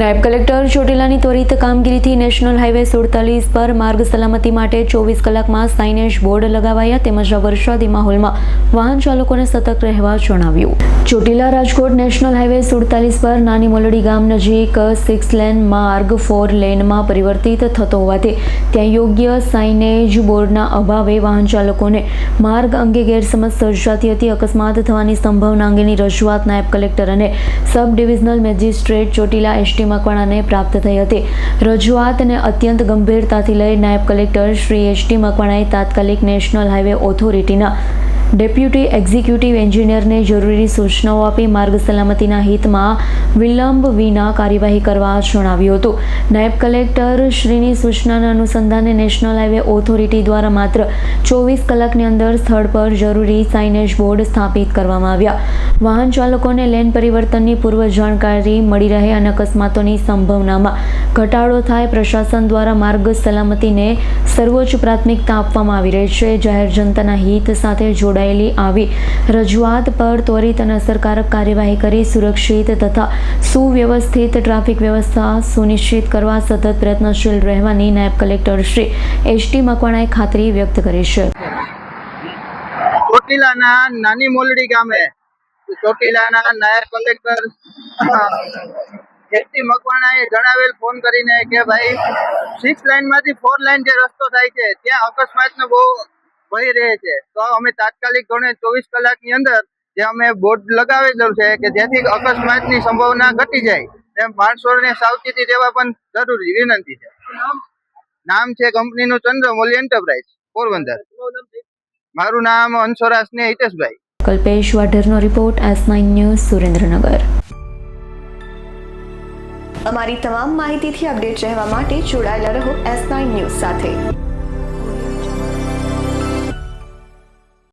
નાયબ કલેક્ટર ચોટીલાની ત્વરિત કામગીરીથી નેશનલ હાઈવે 47 પર માર્ગ સલામતી માટે 24 કલાકમાં સાઇનેજ બોર્ડ લગાવાયા તેમજ વરસાદી માહોલમાં વાહન ચાલકોને સતર્ક રહેવા જણાવ્યું। ચોટીલા રાજકોટ નેશનલ હાઈવે 47 પર નાની મોલડી ગામ નજીક 6 લેન માર્ગ 4 લેનમાં પરિવર્તિત થતો હોવાથી ત્યાં યોગ્ય સાઇનેજ બોર્ડના અભાવે વાહન ચાલકોને માર્ગ અંગે ગેરસમજ સર્જાતી હતી। અકસ્માત થવાની સંભાવના અંગેની રજૂઆત નાયબ કલેક્ટર અને સબ ડિવિઝનલ મેજિસ્ટ્રેટ ચોટીલા મકવાણાને પ્રાપ્ત થઈ હતી। રજૂઆતને અત્યંત ગંભીરતાથી લઈ નાયબ કલેક્ટર શ્રી એસ.ટી. મકવાણાએ તાત્કાલિક નેશનલ હાઈવે ઓથોરિટીના ડેપ્યુટી એક્ઝિક્યુટિવ એન્જિનિયરને જરૂરી સૂચનાઓ આપી માર્ગ સલામતીના હિતમાં વિલંબ વિના કાર્યવાહી કરવા જણાવ્યું હતું। નાયબ કલેક્ટર શ્રીની સૂચનાના અનુસંધાને નેશનલ હાઈવે ઓથોરિટી દ્વારા માત્ર 24 કલાકની અંદર સ્થળ પર જરૂરી સાઇનેજ બોર્ડ સ્થાપિત કરવામાં આવ્યા। વાહન ચાલકોને લેન પરિવર્તનની પૂર્વ જાણકારી મળી રહે અને અકસ્માતોની સંભાવનામાં ઘટાડો થાય પ્રશાસન દ્વારા માર્ગ સલામતીને સર્વોચ્ચ પ્રાથમિકતા આપવામાં આવી રહી છે। જાહેર જનતાના હિત સાથે જોડાયેલી આવી રજૂઆત પર ત્વરિત અને અસરકારક કાર્યવાહી કરી સુરક્ષિત તથા સુવ્યવસ્થિત ટ્રાફિક વ્યવસ્થા સુનિશ્ચિત કરવા સતત પ્રયત્નશીલ રહેવાની નાયબ કલેક્ટર શ્રી એસ.ટી. મકવાણાએ ખાતરી વ્યક્ત કરી છે। ચોટીલાના નાની મોલડી ગામે ચોટીલાના નાયબ કલેક્ટર એસ.ટી. મકવાણાએ જણાવેલ ફોન કરીને કે ભાઈ 6 લાઇનમાંથી 4 લાઇન જે રસ્તો થાય છે ત્યાં અકસ્માતનો બહુ ભય રહે છે, તો અમે તાત્કાલિક ધોરણે 24 કલાકની અંદર જે અમે બોર્ડ લગાવેલું છે કે જેથી અકસ્માતની સંભાવના ઘટી જાય તેમ માણસોને સાવચેતી રહેવા પણ જરૂરી વિનંતી છે। નામ છે કંપનીનું ચંદ્રમૌલી એન્ટરપ્રાઇઝ પોરબંદર। મારું નામ અંશોરા સ્નેહ હિતેશભાઈ। કલ્પેશ વાઢેરનો રિપોર્ટ S9 ન્યૂઝ સુરેન્દ્રનગર। અમારી તમામ માહિતીથી અપડેટ રહેવા માટે જોડાયેલા રહો S9 ન્યૂઝ સાથે।